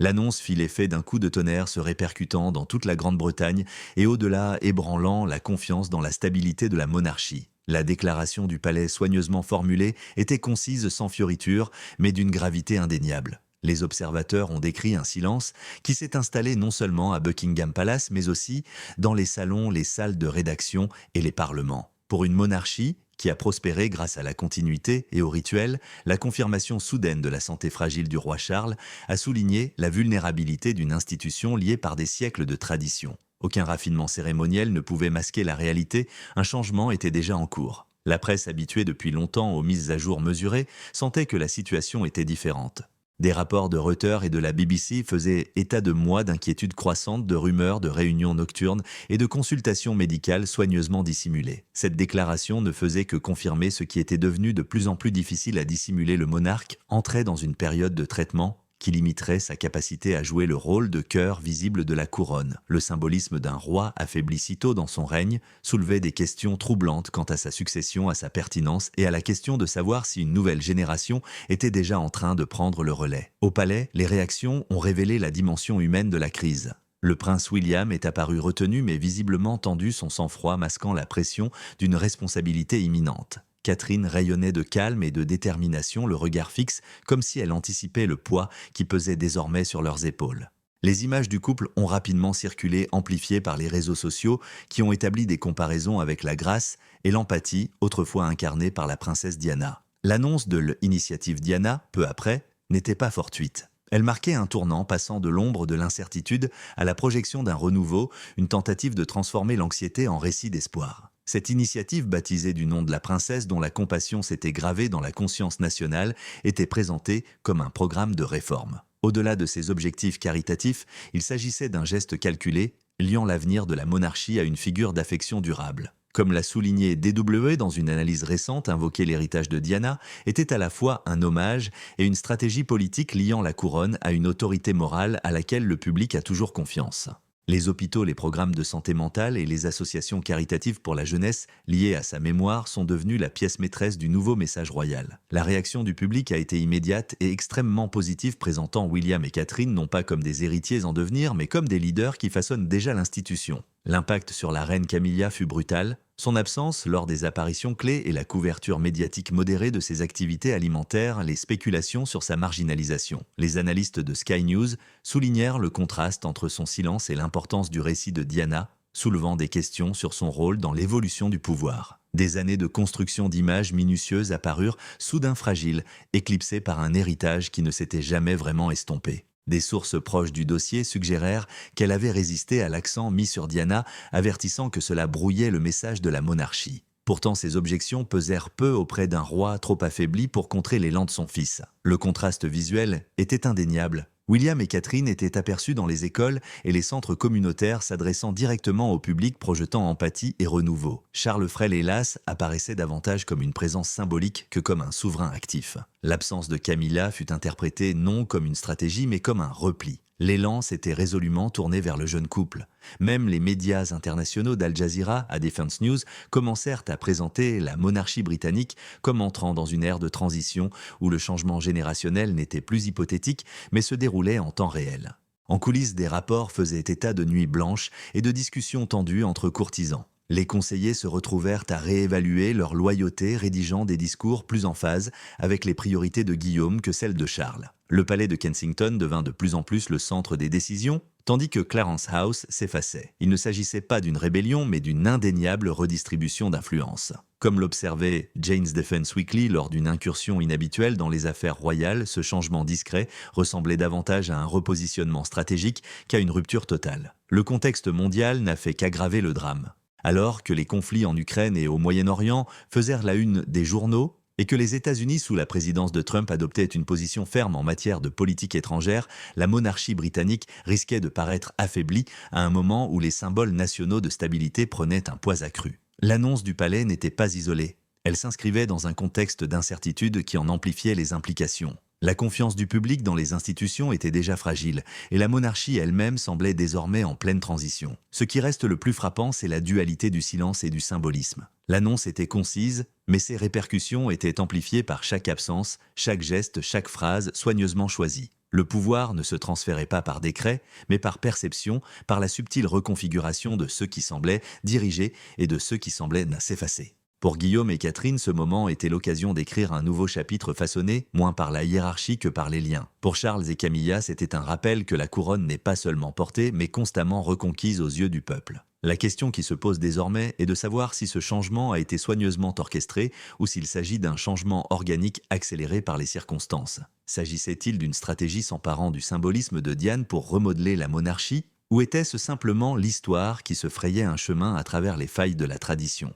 L'annonce fit l'effet d'un coup de tonnerre se répercutant dans toute la Grande-Bretagne et au-delà ébranlant la confiance dans la stabilité de la monarchie. La déclaration du palais soigneusement formulée était concise sans fioriture, mais d'une gravité indéniable. Les observateurs ont décrit un silence qui s'est installé non seulement à Buckingham Palace, mais aussi dans les salons, les salles de rédaction et les parlements. Pour une monarchie qui a prospéré grâce à la continuité et au rituel, la confirmation soudaine de la santé fragile du roi Charles a souligné la vulnérabilité d'une institution liée par des siècles de tradition. Aucun raffinement cérémoniel ne pouvait masquer la réalité, un changement était déjà en cours. La presse habituée depuis longtemps aux mises à jour mesurées sentait que la situation était différente. Des rapports de Reuters et de la BBC faisaient état de mois d'inquiétudes croissantes, de rumeurs, de réunions nocturnes et de consultations médicales soigneusement dissimulées. Cette déclaration ne faisait que confirmer ce qui était devenu de plus en plus difficile à dissimuler. Le monarque entrait dans une période de traitement qui limiterait sa capacité à jouer le rôle de cœur visible de la couronne. Le symbolisme d'un roi affaibli si tôt dans son règne soulevait des questions troublantes quant à sa succession, à sa pertinence et à la question de savoir si une nouvelle génération était déjà en train de prendre le relais. Au palais, les réactions ont révélé la dimension humaine de la crise. Le prince William est apparu retenu mais visiblement tendu, son sang-froid masquant la pression d'une responsabilité imminente. Catherine rayonnait de calme et de détermination, le regard fixe, comme si elle anticipait le poids qui pesait désormais sur leurs épaules. Les images du couple ont rapidement circulé, amplifiées par les réseaux sociaux qui ont établi des comparaisons avec la grâce et l'empathie autrefois incarnées par la princesse Diana. L'annonce de l'initiative Diana, peu après, n'était pas fortuite. Elle marquait un tournant passant de l'ombre de l'incertitude à la projection d'un renouveau, une tentative de transformer l'anxiété en récit d'espoir. Cette initiative, baptisée du nom de la princesse dont la compassion s'était gravée dans la conscience nationale, était présentée comme un programme de réforme. Au-delà de ses objectifs caritatifs, il s'agissait d'un geste calculé, liant l'avenir de la monarchie à une figure d'affection durable. Comme l'a souligné DW dans une analyse récente, invoquer l'héritage de Diana était à la fois un hommage et une stratégie politique liant la couronne à une autorité morale à laquelle le public a toujours confiance. Les hôpitaux, les programmes de santé mentale et les associations caritatives pour la jeunesse liées à sa mémoire sont devenus la pièce maîtresse du nouveau message royal. La réaction du public a été immédiate et extrêmement positive, présentant William et Catherine non pas comme des héritiers en devenir, mais comme des leaders qui façonnent déjà l'institution. L'impact sur la reine Camilla fut brutal. Son absence lors des apparitions clés et la couverture médiatique modérée de ses activités alimentaires, les spéculations sur sa marginalisation. Les analystes de Sky News soulignèrent le contraste entre son silence et l'importance du récit de Diana, soulevant des questions sur son rôle dans l'évolution du pouvoir. Des années de construction d'images minutieuses apparurent soudain fragiles, éclipsées par un héritage qui ne s'était jamais vraiment estompé. Des sources proches du dossier suggérèrent qu'elle avait résisté à l'accent mis sur Diana, avertissant que cela brouillait le message de la monarchie. Pourtant, ces objections pesèrent peu auprès d'un roi trop affaibli pour contrer l'élan de son fils. Le contraste visuel était indéniable. William et Catherine étaient aperçus dans les écoles et les centres communautaires s'adressant directement au public, projetant empathie et renouveau. Charles frêle, hélas, apparaissait davantage comme une présence symbolique que comme un souverain actif. L'absence de Camilla fut interprétée non comme une stratégie mais comme un repli. L'élan s'était résolument tourné vers le jeune couple. Même les médias internationaux d'Al Jazeera à Defense News commencèrent à présenter la monarchie britannique comme entrant dans une ère de transition où le changement générationnel n'était plus hypothétique mais se déroulait en temps réel. En coulisses, des rapports faisaient état de nuits blanches et de discussions tendues entre courtisans. Les conseillers se retrouvèrent à réévaluer leur loyauté, rédigeant des discours plus en phase avec les priorités de Guillaume que celles de Charles. Le palais de Kensington devint de plus en plus le centre des décisions, tandis que Clarence House s'effaçait. Il ne s'agissait pas d'une rébellion, mais d'une indéniable redistribution d'influence. Comme l'observait Jane's Defense Weekly lors d'une incursion inhabituelle dans les affaires royales, ce changement discret ressemblait davantage à un repositionnement stratégique qu'à une rupture totale. Le contexte mondial n'a fait qu'aggraver le drame. Alors que les conflits en Ukraine et au Moyen-Orient faisèrent la une des journaux et que les États-Unis sous la présidence de Trump adoptaient une position ferme en matière de politique étrangère, la monarchie britannique risquait de paraître affaiblie à un moment où les symboles nationaux de stabilité prenaient un poids accru. L'annonce du palais n'était pas isolée. Elle s'inscrivait dans un contexte d'incertitude qui en amplifiait les implications. La confiance du public dans les institutions était déjà fragile, et la monarchie elle-même semblait désormais en pleine transition. Ce qui reste le plus frappant, c'est la dualité du silence et du symbolisme. L'annonce était concise, mais ses répercussions étaient amplifiées par chaque absence, chaque geste, chaque phrase soigneusement choisie. Le pouvoir ne se transférait pas par décret, mais par perception, par la subtile reconfiguration de ceux qui semblaient diriger et de ceux qui semblaient s'effacer. Pour Guillaume et Catherine, ce moment était l'occasion d'écrire un nouveau chapitre façonné, moins par la hiérarchie que par les liens. Pour Charles et Camilla, c'était un rappel que la couronne n'est pas seulement portée, mais constamment reconquise aux yeux du peuple. La question qui se pose désormais est de savoir si ce changement a été soigneusement orchestré ou s'il s'agit d'un changement organique accéléré par les circonstances. S'agissait-il d'une stratégie s'emparant du symbolisme de Diane pour remodeler la monarchie, ou était-ce simplement l'histoire qui se frayait un chemin à travers les failles de la tradition ?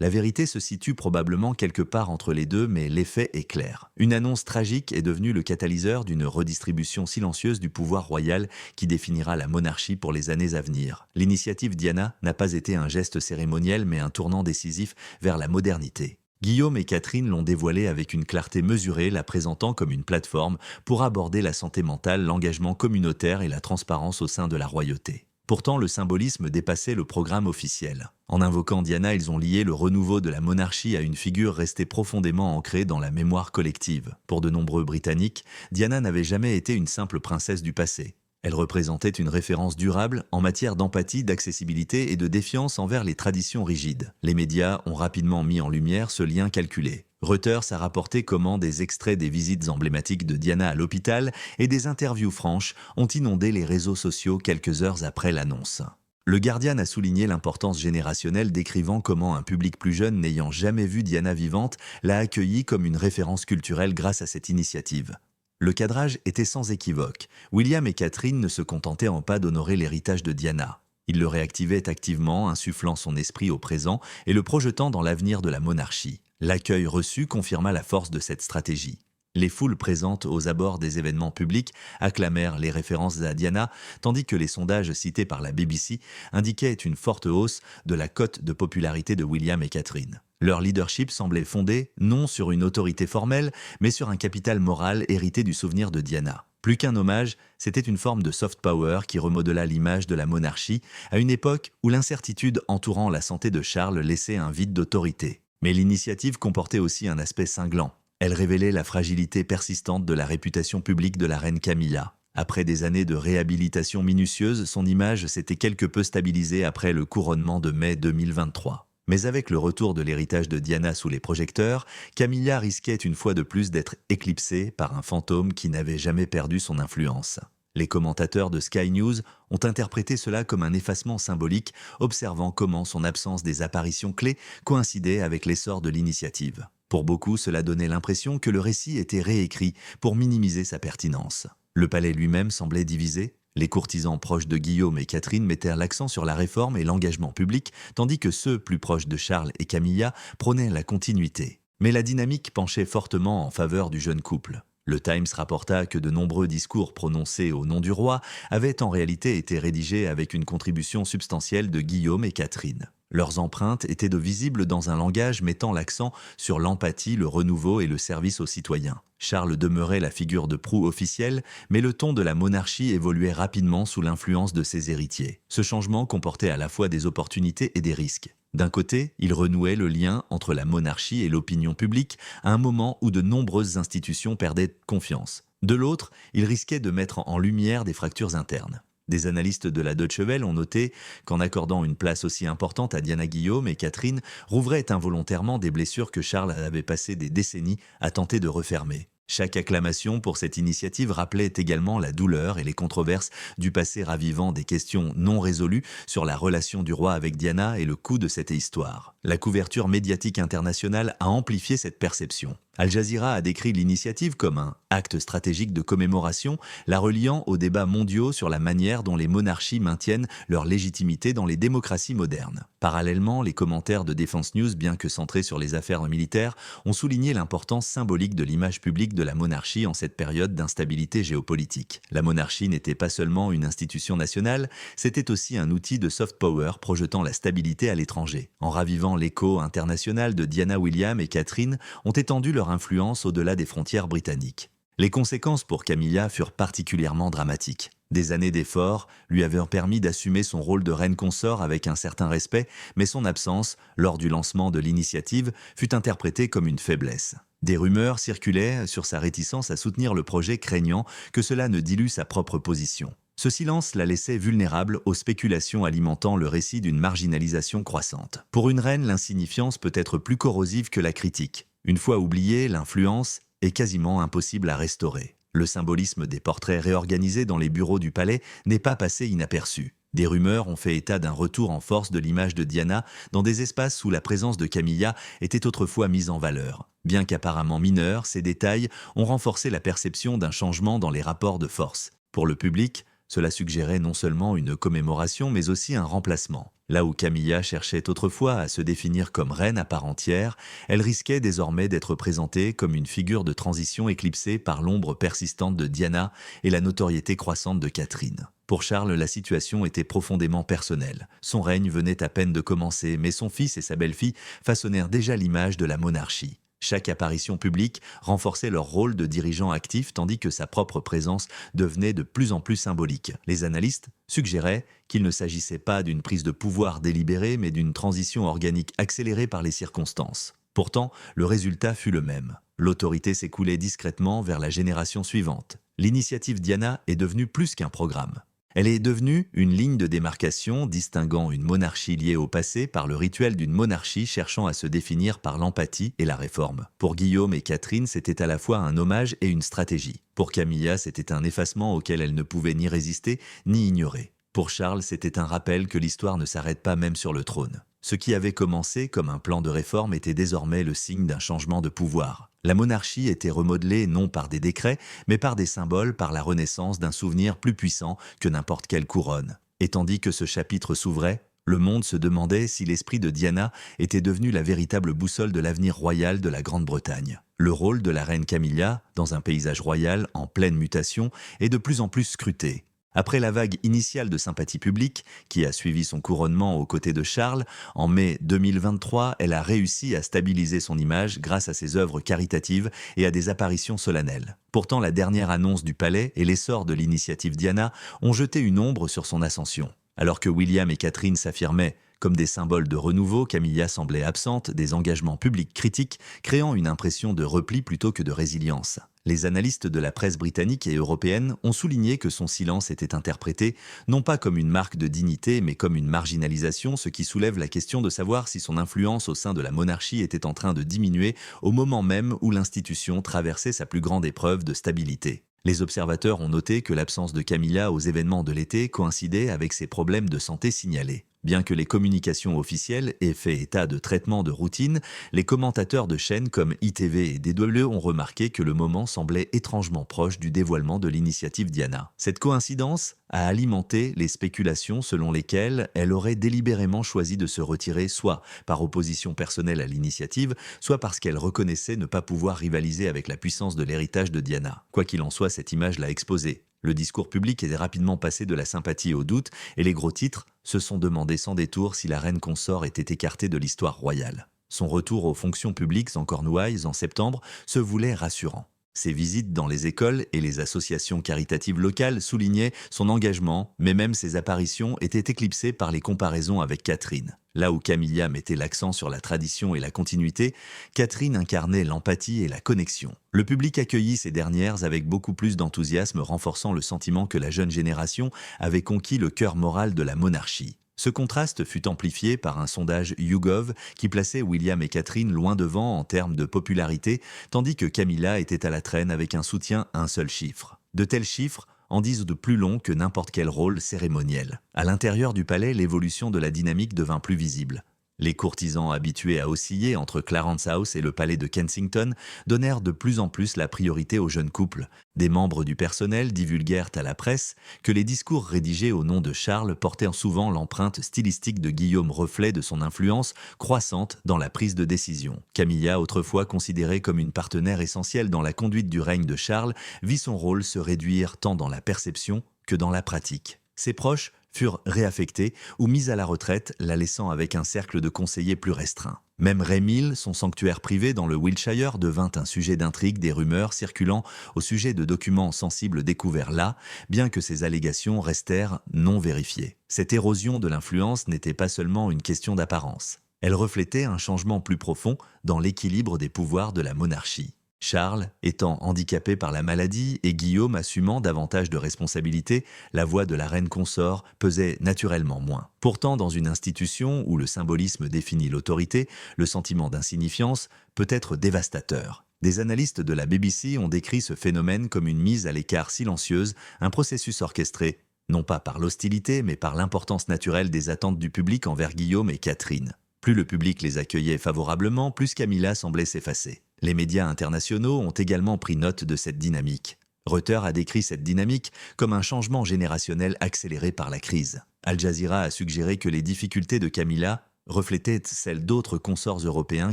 La vérité se situe probablement quelque part entre les deux, mais l'effet est clair. Une annonce tragique est devenue le catalyseur d'une redistribution silencieuse du pouvoir royal qui définira la monarchie pour les années à venir. L'initiative Diana n'a pas été un geste cérémoniel, mais un tournant décisif vers la modernité. Guillaume et Catherine l'ont dévoilée avec une clarté mesurée, la présentant comme une plateforme pour aborder la santé mentale, l'engagement communautaire et la transparence au sein de la royauté. Pourtant, le symbolisme dépassait le programme officiel. En invoquant Diana, ils ont lié le renouveau de la monarchie à une figure restée profondément ancrée dans la mémoire collective. Pour de nombreux Britanniques, Diana n'avait jamais été une simple princesse du passé. Elle représentait une référence durable en matière d'empathie, d'accessibilité et de défiance envers les traditions rigides. Les médias ont rapidement mis en lumière ce lien calculé. Reuters a rapporté comment des extraits des visites emblématiques de Diana à l'hôpital et des interviews franches ont inondé les réseaux sociaux quelques heures après l'annonce. Le Guardian a souligné l'importance générationnelle, décrivant comment un public plus jeune n'ayant jamais vu Diana vivante l'a accueillie comme une référence culturelle grâce à cette initiative. Le cadrage était sans équivoque. William et Catherine ne se contentaient pas d'honorer l'héritage de Diana. Ils le réactivaient activement, insufflant son esprit au présent et le projetant dans l'avenir de la monarchie. L'accueil reçu confirma la force de cette stratégie. Les foules présentes aux abords des événements publics acclamèrent les références à Diana, tandis que les sondages cités par la BBC indiquaient une forte hausse de la cote de popularité de William et Catherine. Leur leadership semblait fondé non sur une autorité formelle, mais sur un capital moral hérité du souvenir de Diana. Plus qu'un hommage, c'était une forme de soft power qui remodela l'image de la monarchie à une époque où l'incertitude entourant la santé de Charles laissait un vide d'autorité. Mais l'initiative comportait aussi un aspect cinglant. Elle révélait la fragilité persistante de la réputation publique de la reine Camilla. Après des années de réhabilitation minutieuse, son image s'était quelque peu stabilisée après le couronnement de mai 2023. Mais avec le retour de l'héritage de Diana sous les projecteurs, Camilla risquait une fois de plus d'être éclipsée par un fantôme qui n'avait jamais perdu son influence. Les commentateurs de Sky News ont interprété cela comme un effacement symbolique, observant comment son absence des apparitions clés coïncidait avec l'essor de l'initiative. Pour beaucoup, cela donnait l'impression que le récit était réécrit pour minimiser sa pertinence. Le palais lui-même semblait divisé. Les courtisans proches de Guillaume et Catherine mettèrent l'accent sur la réforme et l'engagement public, tandis que ceux plus proches de Charles et Camilla prônaient la continuité. Mais la dynamique penchait fortement en faveur du jeune couple. Le Times rapporta que de nombreux discours prononcés au nom du roi avaient en réalité été rédigés avec une contribution substantielle de Guillaume et Catherine. Leurs empreintes étaient visibles dans un langage mettant l'accent sur l'empathie, le renouveau et le service aux citoyens. Charles demeurait la figure de proue officielle, mais le ton de la monarchie évoluait rapidement sous l'influence de ses héritiers. Ce changement comportait à la fois des opportunités et des risques. D'un côté, il renouait le lien entre la monarchie et l'opinion publique à un moment où de nombreuses institutions perdaient confiance. De l'autre, il risquait de mettre en lumière des fractures internes. Des analystes de la Deutsche Welle ont noté qu'en accordant une place aussi importante à Diana, Guillaume et Catherine rouvraient involontairement des blessures que Charles avait passé des décennies à tenter de refermer. Chaque acclamation pour cette initiative rappelait également la douleur et les controverses du passé, ravivant des questions non résolues sur la relation du roi avec Diana et le coût de cette histoire. La couverture médiatique internationale a amplifié cette perception. Al Jazeera a décrit l'initiative comme un acte stratégique de commémoration, la reliant aux débats mondiaux sur la manière dont les monarchies maintiennent leur légitimité dans les démocraties modernes. Parallèlement, les commentaires de Defense News, bien que centrés sur les affaires militaires, ont souligné l'importance symbolique de l'image publique de la monarchie en cette période d'instabilité géopolitique. La monarchie n'était pas seulement une institution nationale, c'était aussi un outil de soft power projetant la stabilité à l'étranger. En ravivant l'écho international de Diana, William et Catherine ont étendu leur influence au-delà des frontières britanniques. Les conséquences pour Camilla furent particulièrement dramatiques. Des années d'efforts lui avaient permis d'assumer son rôle de reine consort avec un certain respect, mais son absence, lors du lancement de l'initiative, fut interprétée comme une faiblesse. Des rumeurs circulaient sur sa réticence à soutenir le projet, craignant que cela ne dilue sa propre position. Ce silence la laissait vulnérable aux spéculations alimentant le récit d'une marginalisation croissante. Pour une reine, l'insignifiance peut être plus corrosive que la critique. Une fois oubliée, l'influence est quasiment impossible à restaurer. Le symbolisme des portraits réorganisés dans les bureaux du palais n'est pas passé inaperçu. Des rumeurs ont fait état d'un retour en force de l'image de Diana dans des espaces où la présence de Camilla était autrefois mise en valeur. Bien qu'apparemment mineurs, ces détails ont renforcé la perception d'un changement dans les rapports de force. Pour le public, cela suggérait non seulement une commémoration, mais aussi un remplacement. Là où Camilla cherchait autrefois à se définir comme reine à part entière, elle risquait désormais d'être présentée comme une figure de transition éclipsée par l'ombre persistante de Diana et la notoriété croissante de Catherine. Pour Charles, la situation était profondément personnelle. Son règne venait à peine de commencer, mais son fils et sa belle-fille façonnèrent déjà l'image de la monarchie. Chaque apparition publique renforçait leur rôle de dirigeant actif tandis que sa propre présence devenait de plus en plus symbolique. Les analystes suggéraient qu'il ne s'agissait pas d'une prise de pouvoir délibérée mais d'une transition organique accélérée par les circonstances. Pourtant, le résultat fut le même. L'autorité s'écoulait discrètement vers la génération suivante. L'initiative Diana est devenue plus qu'un programme. Elle est devenue une ligne de démarcation distinguant une monarchie liée au passé par le rituel d'une monarchie cherchant à se définir par l'empathie et la réforme. Pour Guillaume et Catherine, c'était à la fois un hommage et une stratégie. Pour Camilla, c'était un effacement auquel elle ne pouvait ni résister ni ignorer. Pour Charles, c'était un rappel que l'histoire ne s'arrête pas même sur le trône. Ce qui avait commencé comme un plan de réforme était désormais le signe d'un changement de pouvoir. La monarchie était remodelée non par des décrets, mais par des symboles, par la renaissance d'un souvenir plus puissant que n'importe quelle couronne. Et tandis que ce chapitre s'ouvrait, le monde se demandait si l'esprit de Diana était devenu la véritable boussole de l'avenir royal de la Grande-Bretagne. Le rôle de la reine Camilla, dans un paysage royal en pleine mutation, est de plus en plus scruté. Après la vague initiale de sympathie publique, qui a suivi son couronnement aux côtés de Charles, en mai 2023, elle a réussi à stabiliser son image grâce à ses œuvres caritatives et à des apparitions solennelles. Pourtant, la dernière annonce du palais et l'essor de l'initiative Diana ont jeté une ombre sur son ascension. Alors que William et Catherine s'affirmaient comme des symboles de renouveau, Camilla semblait absente des engagements publics critiques, créant une impression de repli plutôt que de résilience. Les analystes de la presse britannique et européenne ont souligné que son silence était interprété non pas comme une marque de dignité, mais comme une marginalisation, ce qui soulève la question de savoir si son influence au sein de la monarchie était en train de diminuer au moment même où l'institution traversait sa plus grande épreuve de stabilité. Les observateurs ont noté que l'absence de Camilla aux événements de l'été coïncidait avec ses problèmes de santé signalés. Bien que les communications officielles aient fait état de traitements de routine, les commentateurs de chaînes comme ITV et DW ont remarqué que le moment semblait étrangement proche du dévoilement de l'initiative Diana. Cette coïncidence a alimenté les spéculations selon lesquelles elle aurait délibérément choisi de se retirer soit par opposition personnelle à l'initiative, soit parce qu'elle reconnaissait ne pas pouvoir rivaliser avec la puissance de l'héritage de Diana. Quoi qu'il en soit, cette image l'a exposée. Le discours public est rapidement passé de la sympathie au doute et les gros titres se sont demandé sans détour si la reine consort était écartée de l'histoire royale. Son retour aux fonctions publiques en Cornouailles en septembre se voulait rassurant. Ses visites dans les écoles et les associations caritatives locales soulignaient son engagement, mais même ses apparitions étaient éclipsées par les comparaisons avec Catherine. Là où Camilla mettait l'accent sur la tradition et la continuité, Catherine incarnait l'empathie et la connexion. Le public accueillit ces dernières avec beaucoup plus d'enthousiasme, renforçant le sentiment que la jeune génération avait conquis le cœur moral de la monarchie. Ce contraste fut amplifié par un sondage YouGov qui plaçait William et Catherine loin devant en termes de popularité, tandis que Camilla était à la traîne avec un soutien à un seul chiffre. De tels chiffres en disent de plus long que n'importe quel rôle cérémoniel. À l'intérieur du palais, l'évolution de la dynamique devint plus visible. Les courtisans habitués à osciller entre Clarence House et le palais de Kensington donnèrent de plus en plus la priorité aux jeunes couples. Des membres du personnel divulguèrent à la presse que les discours rédigés au nom de Charles portaient souvent l'empreinte stylistique de Guillaume, reflet de son influence croissante dans la prise de décision. Camilla, autrefois considérée comme une partenaire essentielle dans la conduite du règne de Charles, vit son rôle se réduire tant dans la perception que dans la pratique. Ses proches furent réaffectés ou mis à la retraite, la laissant avec un cercle de conseillers plus restreint. Même Rémil, son sanctuaire privé dans le Wiltshire, devint un sujet d'intrigue des rumeurs circulant au sujet de documents sensibles découverts là, bien que ces allégations restèrent non vérifiées. Cette érosion de l'influence n'était pas seulement une question d'apparence. Elle reflétait un changement plus profond dans l'équilibre des pouvoirs de la monarchie. Charles étant handicapé par la maladie et Guillaume assumant davantage de responsabilités, la voix de la reine consort pesait naturellement moins. Pourtant, dans une institution où le symbolisme définit l'autorité, le sentiment d'insignifiance peut être dévastateur. Des analystes de la BBC ont décrit ce phénomène comme une mise à l'écart silencieuse, un processus orchestré, non pas par l'hostilité, mais par l'importance naturelle des attentes du public envers Guillaume et Catherine. Plus le public les accueillait favorablement, plus Camilla semblait s'effacer. Les médias internationaux ont également pris note de cette dynamique. Reuters a décrit cette dynamique comme un changement générationnel accéléré par la crise. Al Jazeera a suggéré que les difficultés de Camilla reflétaient celles d'autres consorts européens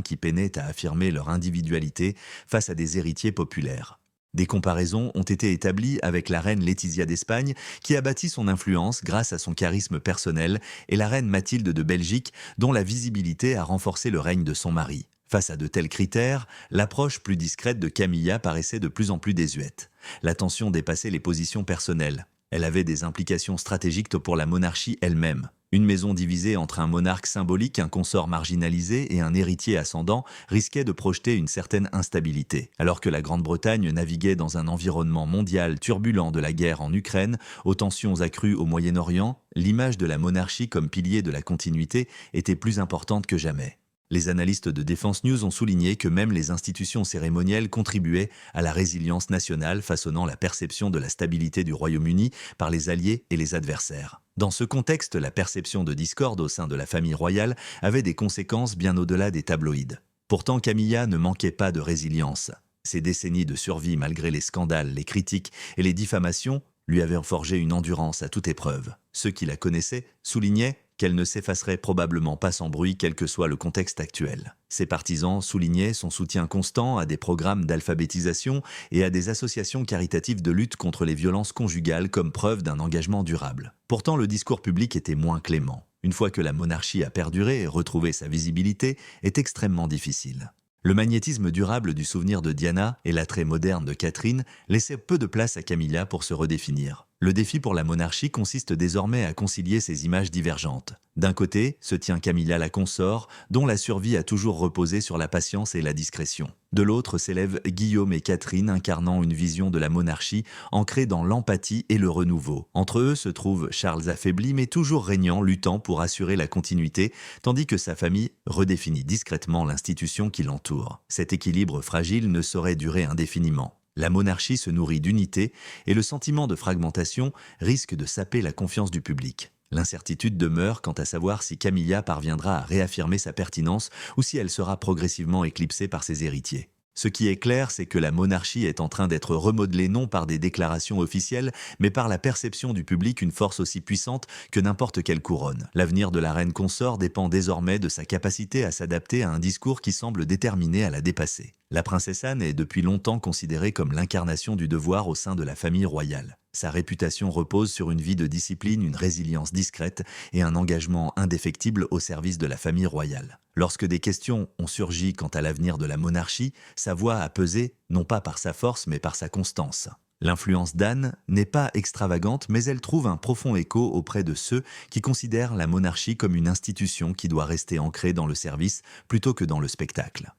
qui peinaient à affirmer leur individualité face à des héritiers populaires. Des comparaisons ont été établies avec la reine Laetitia d'Espagne, qui a bâti son influence grâce à son charisme personnel, et la reine Mathilde de Belgique, dont la visibilité a renforcé le règne de son mari. Face à de tels critères, l'approche plus discrète de Camilla paraissait de plus en plus désuète. La tension dépassait les positions personnelles. Elle avait des implications stratégiques pour la monarchie elle-même. Une maison divisée entre un monarque symbolique, un consort marginalisé et un héritier ascendant risquait de projeter une certaine instabilité. Alors que la Grande-Bretagne naviguait dans un environnement mondial turbulent de la guerre en Ukraine, aux tensions accrues au Moyen-Orient, l'image de la monarchie comme pilier de la continuité était plus importante que jamais. Les analystes de Defense News ont souligné que même les institutions cérémonielles contribuaient à la résilience nationale, façonnant la perception de la stabilité du Royaume-Uni par les alliés et les adversaires. Dans ce contexte, la perception de discorde au sein de la famille royale avait des conséquences bien au-delà des tabloïds. Pourtant, Camilla ne manquait pas de résilience. Ses décennies de survie malgré les scandales, les critiques et les diffamations lui avaient forgé une endurance à toute épreuve. Ceux qui la connaissaient soulignaient qu'elle ne s'effacerait probablement pas sans bruit quel que soit le contexte actuel. Ses partisans soulignaient son soutien constant à des programmes d'alphabétisation et à des associations caritatives de lutte contre les violences conjugales comme preuve d'un engagement durable. Pourtant, le discours public était moins clément. Une fois que la monarchie a perduré et retrouvé sa visibilité, est extrêmement difficile. Le magnétisme durable du souvenir de Diana et l'attrait moderne de Catherine laissaient peu de place à Camilla pour se redéfinir. Le défi pour la monarchie consiste désormais à concilier ces images divergentes. D'un côté se tient Camilla la consort, dont la survie a toujours reposé sur la patience et la discrétion. De l'autre s'élèvent Guillaume et Catherine incarnant une vision de la monarchie ancrée dans l'empathie et le renouveau. Entre eux se trouve Charles affaibli mais toujours régnant, luttant pour assurer la continuité, tandis que sa famille redéfinit discrètement l'institution qui l'entoure. Cet équilibre fragile ne saurait durer indéfiniment. La monarchie se nourrit d'unité et le sentiment de fragmentation risque de saper la confiance du public. L'incertitude demeure quant à savoir si Camilla parviendra à réaffirmer sa pertinence ou si elle sera progressivement éclipsée par ses héritiers. Ce qui est clair, c'est que la monarchie est en train d'être remodelée non par des déclarations officielles, mais par la perception du public, une force aussi puissante que n'importe quelle couronne. L'avenir de la reine consort dépend désormais de sa capacité à s'adapter à un discours qui semble déterminé à la dépasser. La princesse Anne est depuis longtemps considérée comme l'incarnation du devoir au sein de la famille royale. Sa réputation repose sur une vie de discipline, une résilience discrète et un engagement indéfectible au service de la famille royale. Lorsque des questions ont surgi quant à l'avenir de la monarchie, sa voix a pesé non pas par sa force mais par sa constance. L'influence d'Anne n'est pas extravagante, mais elle trouve un profond écho auprès de ceux qui considèrent la monarchie comme une institution qui doit rester ancrée dans le service plutôt que dans le spectacle.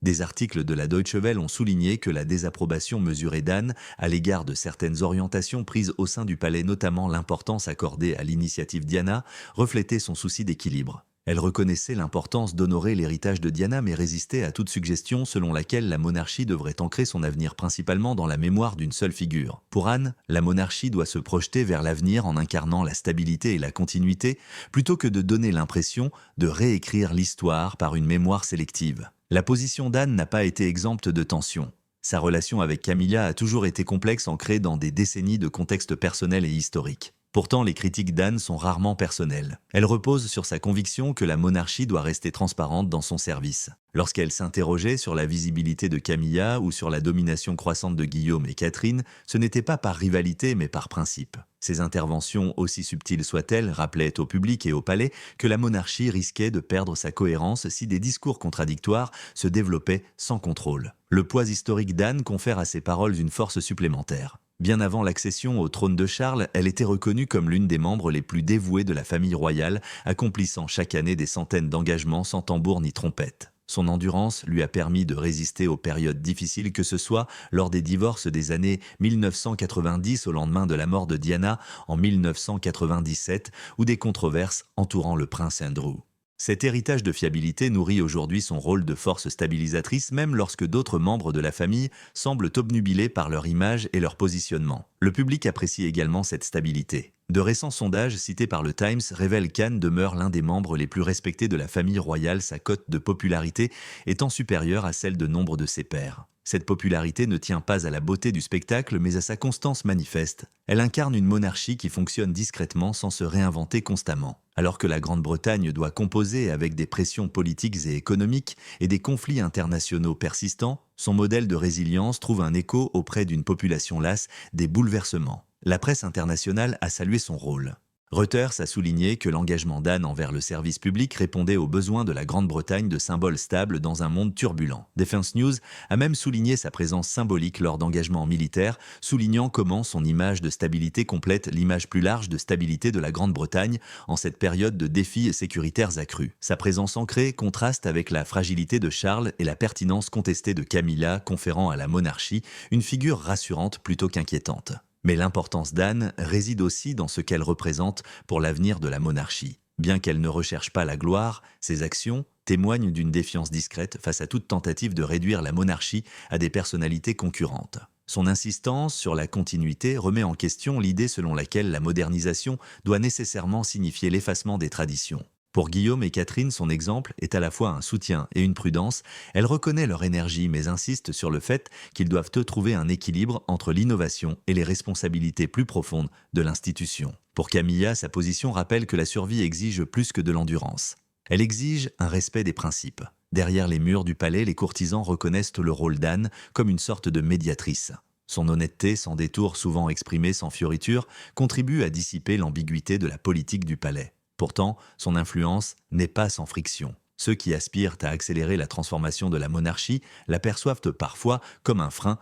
Des articles de la Deutsche Welle ont souligné que la désapprobation mesurée d'Anne à l'égard de certaines orientations prises au sein du palais, notamment l'importance accordée à l'initiative Diana, reflétait son souci d'équilibre. Elle reconnaissait l'importance d'honorer l'héritage de Diana mais résistait à toute suggestion selon laquelle la monarchie devrait ancrer son avenir principalement dans la mémoire d'une seule figure. Pour Anne, la monarchie doit se projeter vers l'avenir en incarnant la stabilité et la continuité, plutôt que de donner l'impression de réécrire l'histoire par une mémoire sélective. La position d'Anne n'a pas été exempte de tensions. Sa relation avec Camilla a toujours été complexe, ancrée dans des décennies de contexte personnel et historique. Pourtant, les critiques d'Anne sont rarement personnelles. Elles reposent sur sa conviction que la monarchie doit rester transparente dans son service. Lorsqu'elle s'interrogeait sur la visibilité de Camilla ou sur la domination croissante de Guillaume et Catherine, ce n'était pas par rivalité mais par principe. Ces interventions, aussi subtiles soient-elles, rappelaient au public et au palais que la monarchie risquait de perdre sa cohérence si des discours contradictoires se développaient sans contrôle. Le poids historique d'Anne confère à ses paroles une force supplémentaire. Bien avant l'accession au trône de Charles, elle était reconnue comme l'une des membres les plus dévouées de la famille royale, accomplissant chaque année des centaines d'engagements sans tambour ni trompette. Son endurance lui a permis de résister aux périodes difficiles, que ce soit lors des divorces des années 1990 au lendemain de la mort de Diana en 1997 ou des controverses entourant le prince Andrew. Cet héritage de fiabilité nourrit aujourd'hui son rôle de force stabilisatrice même lorsque d'autres membres de la famille semblent obnubilés par leur image et leur positionnement. Le public apprécie également cette stabilité. De récents sondages cités par le Times révèlent qu'Anne demeure l'un des membres les plus respectés de la famille royale, sa cote de popularité étant supérieure à celle de nombre de ses pairs. Cette popularité ne tient pas à la beauté du spectacle, mais à sa constance manifeste. Elle incarne une monarchie qui fonctionne discrètement sans se réinventer constamment. Alors que la Grande-Bretagne doit composer avec des pressions politiques et économiques et des conflits internationaux persistants, son modèle de résilience trouve un écho auprès d'une population lasse des bouleversements. La presse internationale a salué son rôle. Reuters a souligné que l'engagement d'Anne envers le service public répondait aux besoins de la Grande-Bretagne de symboles stables dans un monde turbulent. Defense News a même souligné sa présence symbolique lors d'engagements militaires, soulignant comment son image de stabilité complète l'image plus large de stabilité de la Grande-Bretagne en cette période de défis sécuritaires accrus. Sa présence ancrée contraste avec la fragilité de Charles et la pertinence contestée de Camilla, conférant à la monarchie une figure rassurante plutôt qu'inquiétante. Mais l'importance d'Anne réside aussi dans ce qu'elle représente pour l'avenir de la monarchie. Bien qu'elle ne recherche pas la gloire, ses actions témoignent d'une défiance discrète face à toute tentative de réduire la monarchie à des personnalités concurrentes. Son insistance sur la continuité remet en question l'idée selon laquelle la modernisation doit nécessairement signifier l'effacement des traditions. Pour Guillaume et Catherine, son exemple est à la fois un soutien et une prudence. Elle reconnaît leur énergie mais insiste sur le fait qu'ils doivent trouver un équilibre entre l'innovation et les responsabilités plus profondes de l'institution. Pour Camilla, sa position rappelle que la survie exige plus que de l'endurance. Elle exige un respect des principes. Derrière les murs du palais, les courtisans reconnaissent le rôle d'Anne comme une sorte de médiatrice. Son honnêteté, sans détour souvent exprimée sans fioriture, contribue à dissiper l'ambiguïté de la politique du palais. Pourtant, son influence n'est pas sans friction. Ceux qui aspirent à accélérer la transformation de la monarchie l'aperçoivent parfois comme un frein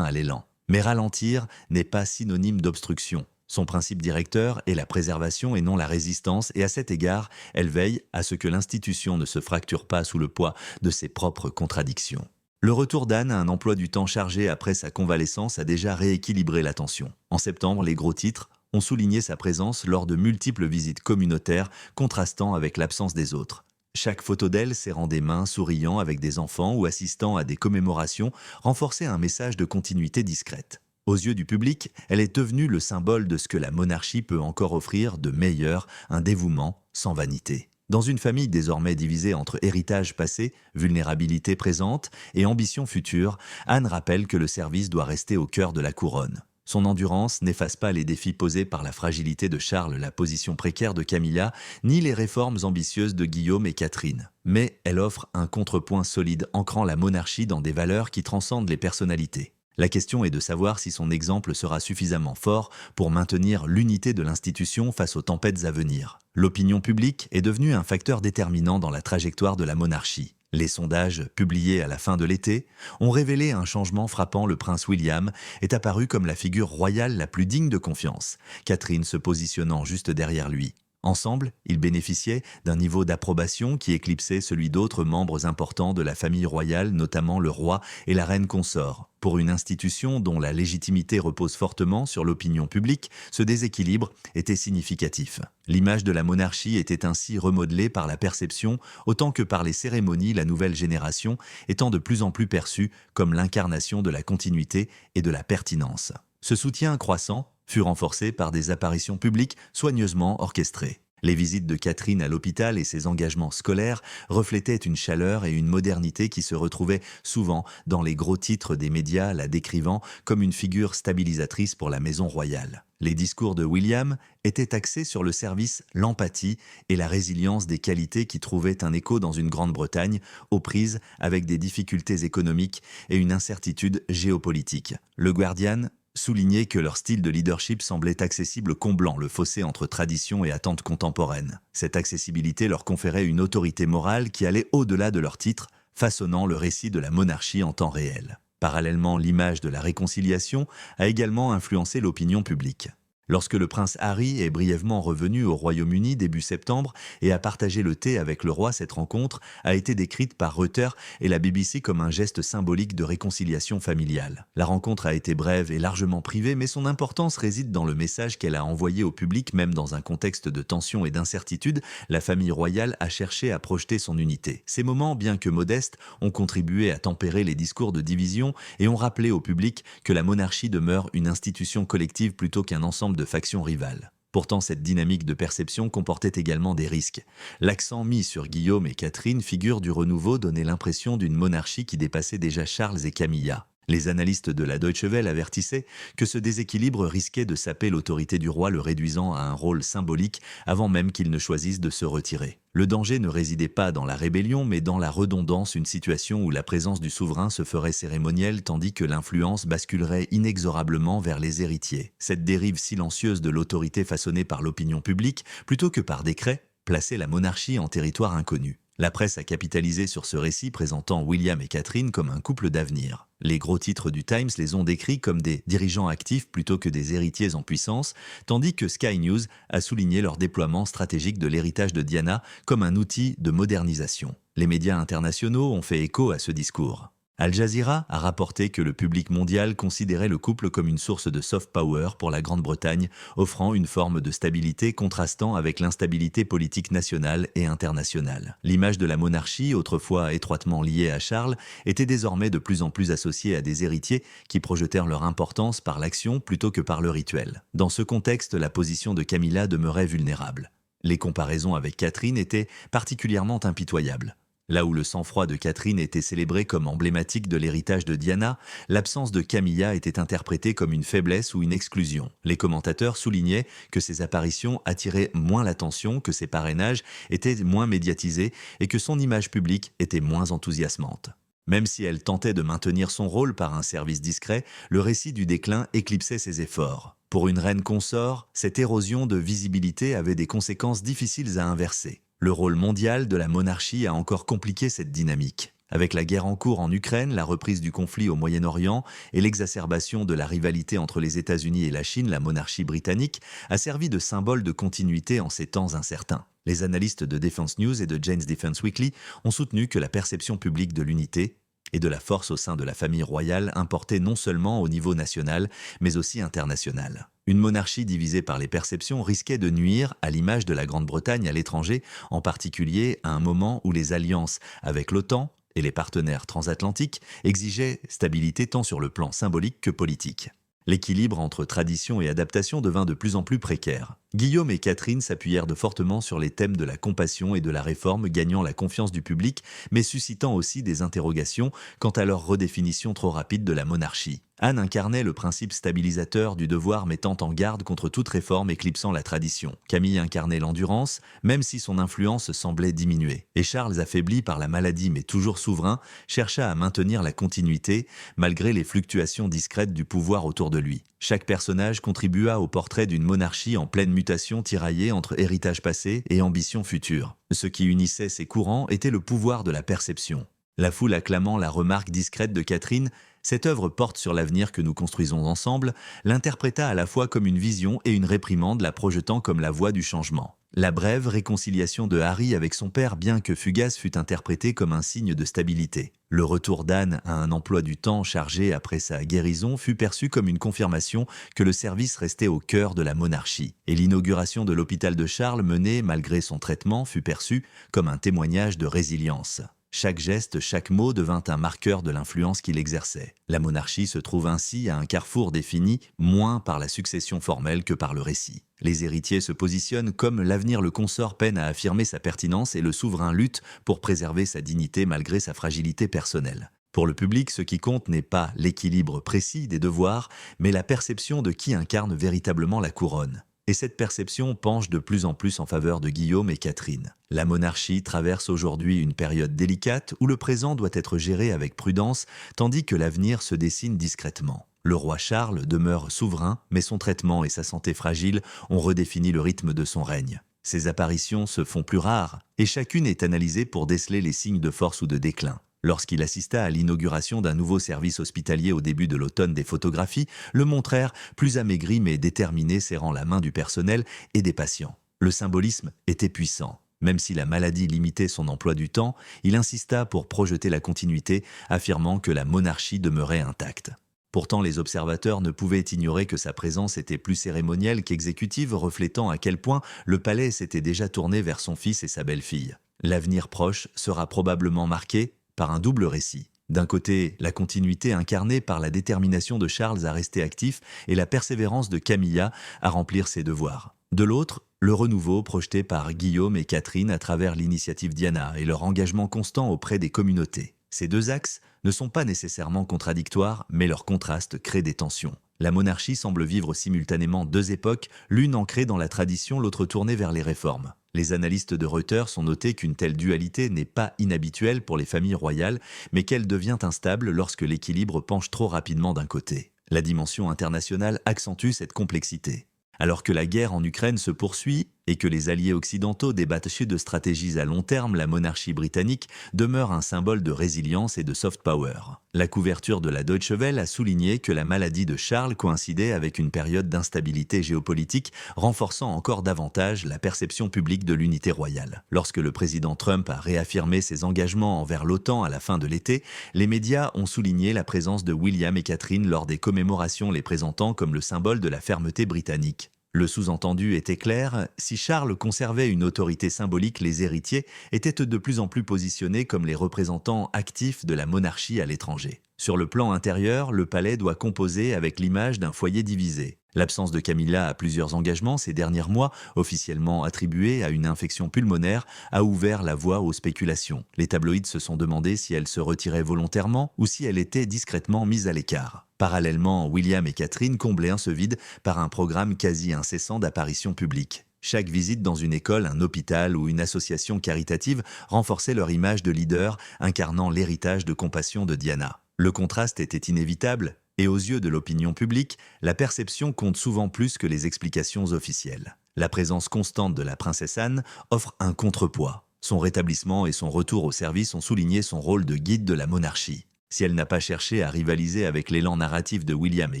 à l'élan. Mais ralentir n'est pas synonyme d'obstruction. Son principe directeur est la préservation et non la résistance, et à cet égard, elle veille à ce que l'institution ne se fracture pas sous le poids de ses propres contradictions. Le retour d'Anne à un emploi du temps chargé après sa convalescence a déjà rééquilibré l'attention. En septembre, les gros titres ont souligné sa présence lors de multiples visites communautaires, contrastant avec l'absence des autres. Chaque photo d'elle serrant des mains, souriant avec des enfants ou assistant à des commémorations renforçait un message de continuité discrète. Aux yeux du public, elle est devenue le symbole de ce que la monarchie peut encore offrir de meilleur, un dévouement sans vanité. Dans une famille désormais divisée entre héritage passé, vulnérabilité présente et ambition future, Anne rappelle que le service doit rester au cœur de la couronne. Son endurance n'efface pas les défis posés par la fragilité de Charles, la position précaire de Camilla, ni les réformes ambitieuses de Guillaume et Catherine. Mais elle offre un contrepoint solide ancrant la monarchie dans des valeurs qui transcendent les personnalités. La question est de savoir si son exemple sera suffisamment fort pour maintenir l'unité de l'institution face aux tempêtes à venir. L'opinion publique est devenue un facteur déterminant dans la trajectoire de la monarchie. Les sondages, publiés à la fin de l'été, ont révélé un changement frappant. Le prince William est apparu comme la figure royale la plus digne de confiance, Catherine se positionnant juste derrière lui. Ensemble, ils bénéficiaient d'un niveau d'approbation qui éclipsait celui d'autres membres importants de la famille royale, notamment le roi et la reine consort. Pour une institution dont la légitimité repose fortement sur l'opinion publique, ce déséquilibre était significatif. L'image de la monarchie était ainsi remodelée par la perception autant que par les cérémonies, la nouvelle génération étant de plus en plus perçue comme l'incarnation de la continuité et de la pertinence. Ce soutien croissant fut renforcé par des apparitions publiques soigneusement orchestrées. Les visites de Catherine à l'hôpital et ses engagements scolaires reflétaient une chaleur et une modernité qui se retrouvaient souvent dans les gros titres des médias, la décrivant comme une figure stabilisatrice pour la maison royale. Les discours de William étaient axés sur le service, l'empathie et la résilience des qualités qui trouvaient un écho dans une Grande-Bretagne aux prises avec des difficultés économiques et une incertitude géopolitique. Le Guardian soulignait que leur style de leadership semblait accessible, comblant le fossé entre tradition et attentes contemporaines. Cette accessibilité leur conférait une autorité morale qui allait au-delà de leur titre, façonnant le récit de la monarchie en temps réel. Parallèlement, l'image de la réconciliation a également influencé l'opinion publique. Lorsque le prince Harry est brièvement revenu au Royaume-Uni début septembre et a partagé le thé avec le roi, cette rencontre a été décrite par Reuters et la BBC comme un geste symbolique de réconciliation familiale. La rencontre a été brève et largement privée, mais son importance réside dans le message qu'elle a envoyé au public. Même dans un contexte de tension et d'incertitude, la famille royale a cherché à projeter son unité. Ces moments, bien que modestes, ont contribué à tempérer les discours de division et ont rappelé au public que la monarchie demeure une institution collective plutôt qu'un ensemble de factions rivales. Pourtant, cette dynamique de perception comportait également des risques. L'accent mis sur Guillaume et Catherine, figure du renouveau, donnait l'impression d'une monarchie qui dépassait déjà Charles et Camilla. Les analystes de la Deutsche Welle avertissaient que ce déséquilibre risquait de saper l'autorité du roi, le réduisant à un rôle symbolique avant même qu'il ne choisisse de se retirer. Le danger ne résidait pas dans la rébellion, mais dans la redondance, une situation où la présence du souverain se ferait cérémonielle tandis que l'influence basculerait inexorablement vers les héritiers. Cette dérive silencieuse de l'autorité façonnée par l'opinion publique, plutôt que par décret, plaçait la monarchie en territoire inconnu. La presse a capitalisé sur ce récit, présentant William et Catherine comme un couple d'avenir. Les gros titres du Times les ont décrits comme des dirigeants actifs plutôt que des héritiers en puissance, tandis que Sky News a souligné leur déploiement stratégique de l'héritage de Diana comme un outil de modernisation. Les médias internationaux ont fait écho à ce discours. Al Jazeera a rapporté que le public mondial considérait le couple comme une source de soft power pour la Grande-Bretagne, offrant une forme de stabilité contrastant avec l'instabilité politique nationale et internationale. L'image de la monarchie, autrefois étroitement liée à Charles, était désormais de plus en plus associée à des héritiers qui projetèrent leur importance par l'action plutôt que par le rituel. Dans ce contexte, la position de Camilla demeurait vulnérable. Les comparaisons avec Catherine étaient particulièrement impitoyables. Là où le sang-froid de Catherine était célébré comme emblématique de l'héritage de Diana, l'absence de Camilla était interprétée comme une faiblesse ou une exclusion. Les commentateurs soulignaient que ses apparitions attiraient moins l'attention, que ses parrainages étaient moins médiatisés et que son image publique était moins enthousiasmante. Même si elle tentait de maintenir son rôle par un service discret, le récit du déclin éclipsait ses efforts. Pour une reine consort, cette érosion de visibilité avait des conséquences difficiles à inverser. Le rôle mondial de la monarchie a encore compliqué cette dynamique. Avec la guerre en cours en Ukraine, la reprise du conflit au Moyen-Orient et l'exacerbation de la rivalité entre les États-Unis et la Chine, la monarchie britannique a servi de symbole de continuité en ces temps incertains. Les analystes de Defense News et de Jane's Defense Weekly ont soutenu que la perception publique de l'unité et de la force au sein de la famille royale importait non seulement au niveau national, mais aussi international. Une monarchie divisée par les perceptions risquait de nuire à l'image de la Grande-Bretagne à l'étranger, en particulier à un moment où les alliances avec l'OTAN et les partenaires transatlantiques exigeaient stabilité tant sur le plan symbolique que politique. L'équilibre entre tradition et adaptation devint de plus en plus précaire. Guillaume et Catherine s'appuyèrent de fortement sur les thèmes de la compassion et de la réforme, gagnant la confiance du public, mais suscitant aussi des interrogations quant à leur redéfinition trop rapide de la monarchie. Anne incarnait le principe stabilisateur du devoir, mettant en garde contre toute réforme éclipsant la tradition. Camille incarnait l'endurance, même si son influence semblait diminuer. Et Charles, affaibli par la maladie mais toujours souverain, chercha à maintenir la continuité, malgré les fluctuations discrètes du pouvoir autour de lui. Chaque personnage contribua au portrait d'une monarchie en pleine mutation, tiraillée entre héritage passé et ambition future. Ce qui unissait ces courants était le pouvoir de la perception. La foule acclamant la remarque discrète de Catherine, cette œuvre porte sur l'avenir que nous construisons ensemble, l'interpréta à la fois comme une vision et une réprimande, la projetant comme la voie du changement. La brève réconciliation de Harry avec son père, bien que fugace, fut interprétée comme un signe de stabilité. Le retour d'Anne à un emploi du temps chargé après sa guérison fut perçu comme une confirmation que le service restait au cœur de la monarchie. Et l'inauguration de l'hôpital de Charles, menée malgré son traitement, fut perçue comme un témoignage de résilience. Chaque geste, chaque mot devint un marqueur de l'influence qu'il exerçait. La monarchie se trouve ainsi à un carrefour défini moins par la succession formelle que par le récit. Les héritiers se positionnent comme l'avenir le consort peine à affirmer sa pertinence et le souverain lutte pour préserver sa dignité malgré sa fragilité personnelle. Pour le public, ce qui compte n'est pas l'équilibre précis des devoirs, mais la perception de qui incarne véritablement la couronne. Et cette perception penche de plus en plus en faveur de Guillaume et Catherine. La monarchie traverse aujourd'hui une période délicate où le présent doit être géré avec prudence, tandis que l'avenir se dessine discrètement. Le roi Charles demeure souverain, mais son traitement et sa santé fragile ont redéfini le rythme de son règne. Ses apparitions se font plus rares, et chacune est analysée pour déceler les signes de force ou de déclin. Lorsqu'il assista à l'inauguration d'un nouveau service hospitalier au début de l'automne, des photographies le montrèrent plus amaigri mais déterminé, serrant la main du personnel et des patients. Le symbolisme était puissant. Même si la maladie limitait son emploi du temps, il insista pour projeter la continuité, affirmant que la monarchie demeurait intacte. Pourtant, les observateurs ne pouvaient ignorer que sa présence était plus cérémonielle qu'exécutive, reflétant à quel point le palais s'était déjà tourné vers son fils et sa belle-fille. L'avenir proche sera probablement marqué par un double récit. D'un côté, la continuité incarnée par la détermination de Charles à rester actif et la persévérance de Camilla à remplir ses devoirs. De l'autre, le renouveau projeté par Guillaume et Catherine à travers l'initiative Diana et leur engagement constant auprès des communautés. Ces deux axes ne sont pas nécessairement contradictoires, mais leur contraste crée des tensions. La monarchie semble vivre simultanément deux époques, l'une ancrée dans la tradition, l'autre tournée vers les réformes. Les analystes de Reuters ont noté qu'une telle dualité n'est pas inhabituelle pour les familles royales, mais qu'elle devient instable lorsque l'équilibre penche trop rapidement d'un côté. La dimension internationale accentue cette complexité. Alors que la guerre en Ukraine se poursuit et que les alliés occidentaux débattent de stratégies à long terme, la monarchie britannique demeure un symbole de résilience et de soft power. La couverture de la Deutsche Welle a souligné que la maladie de Charles coïncidait avec une période d'instabilité géopolitique, renforçant encore davantage la perception publique de l'unité royale. Lorsque le président Trump a réaffirmé ses engagements envers l'OTAN à la fin de l'été, les médias ont souligné la présence de William et Catherine lors des commémorations, les présentant comme le symbole de la fermeté britannique. Le sous-entendu était clair, si Charles conservait une autorité symbolique, les héritiers étaient de plus en plus positionnés comme les représentants actifs de la monarchie à l'étranger. Sur le plan intérieur, le palais doit composer avec l'image d'un foyer divisé. L'absence de Camilla à plusieurs engagements ces derniers mois, officiellement attribuée à une infection pulmonaire, a ouvert la voie aux spéculations. Les tabloïds se sont demandé si elle se retirait volontairement ou si elle était discrètement mise à l'écart. Parallèlement, William et Catherine comblaient ce vide par un programme quasi incessant d'apparitions publiques. Chaque visite dans une école, un hôpital ou une association caritative renforçait leur image de leader, incarnant l'héritage de compassion de Diana. Le contraste était inévitable, et aux yeux de l'opinion publique, la perception compte souvent plus que les explications officielles. La présence constante de la princesse Anne offre un contrepoids. Son rétablissement et son retour au service ont souligné son rôle de guide de la monarchie. Si elle n'a pas cherché à rivaliser avec l'élan narratif de William et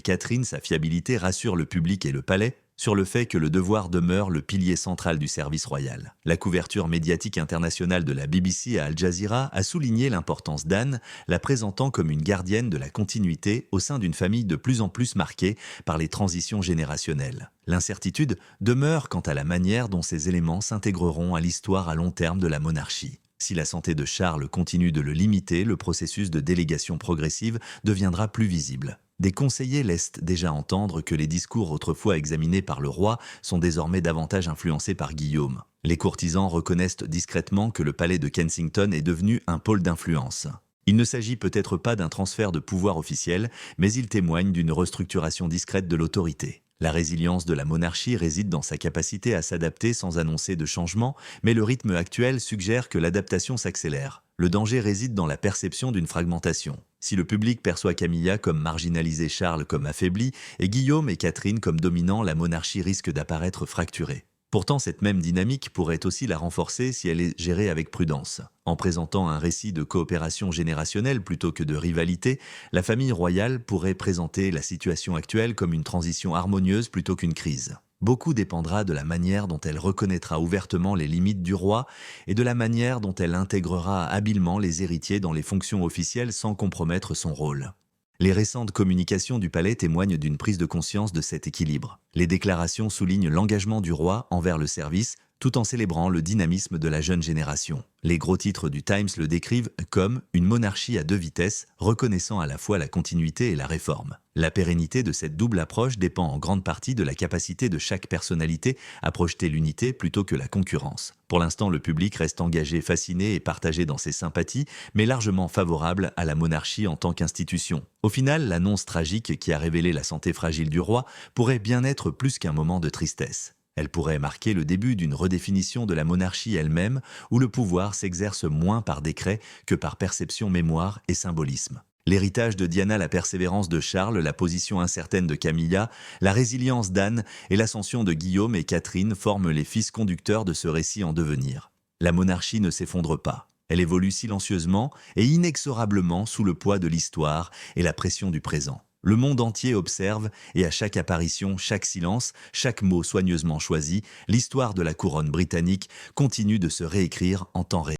Catherine, sa fiabilité rassure le public et le palais sur le fait que le devoir demeure le pilier central du service royal. La couverture médiatique internationale de la BBC à Al Jazeera a souligné l'importance d'Anne, la présentant comme une gardienne de la continuité au sein d'une famille de plus en plus marquée par les transitions générationnelles. L'incertitude demeure quant à la manière dont ces éléments s'intégreront à l'histoire à long terme de la monarchie. Si la santé de Charles continue de le limiter, le processus de délégation progressive deviendra plus visible. Des conseillers laissent déjà entendre que les discours autrefois examinés par le roi sont désormais davantage influencés par Guillaume. Les courtisans reconnaissent discrètement que le palais de Kensington est devenu un pôle d'influence. Il ne s'agit peut-être pas d'un transfert de pouvoir officiel, mais il témoigne d'une restructuration discrète de l'autorité. La résilience de la monarchie réside dans sa capacité à s'adapter sans annoncer de changement, mais le rythme actuel suggère que l'adaptation s'accélère. Le danger réside dans la perception d'une fragmentation. Si le public perçoit Camilla comme marginalisée, Charles comme affaibli, et Guillaume et Catherine comme dominants, la monarchie risque d'apparaître fracturée. Pourtant, cette même dynamique pourrait aussi la renforcer si elle est gérée avec prudence. En présentant un récit de coopération générationnelle plutôt que de rivalité, la famille royale pourrait présenter la situation actuelle comme une transition harmonieuse plutôt qu'une crise. Beaucoup dépendra de la manière dont elle reconnaîtra ouvertement les limites du roi et de la manière dont elle intégrera habilement les héritiers dans les fonctions officielles sans compromettre son rôle. Les récentes communications du palais témoignent d'une prise de conscience de cet équilibre. Les déclarations soulignent l'engagement du roi envers le service, tout en célébrant le dynamisme de la jeune génération. Les gros titres du Times le décrivent comme une monarchie à deux vitesses, reconnaissant à la fois la continuité et la réforme. La pérennité de cette double approche dépend en grande partie de la capacité de chaque personnalité à projeter l'unité plutôt que la concurrence. Pour l'instant, le public reste engagé, fasciné et partagé dans ses sympathies, mais largement favorable à la monarchie en tant qu'institution. Au final, l'annonce tragique qui a révélé la santé fragile du roi pourrait bien être plus qu'un moment de tristesse. Elle pourrait marquer le début d'une redéfinition de la monarchie elle-même, où le pouvoir s'exerce moins par décret que par perception, mémoire et symbolisme. L'héritage de Diana, la persévérance de Charles, la position incertaine de Camilla, la résilience d'Anne et l'ascension de Guillaume et Catherine forment les fils conducteurs de ce récit en devenir. La monarchie ne s'effondre pas. Elle évolue silencieusement et inexorablement sous le poids de l'histoire et la pression du présent. Le monde entier observe, et à chaque apparition, chaque silence, chaque mot soigneusement choisi, l'histoire de la couronne britannique continue de se réécrire en temps réel.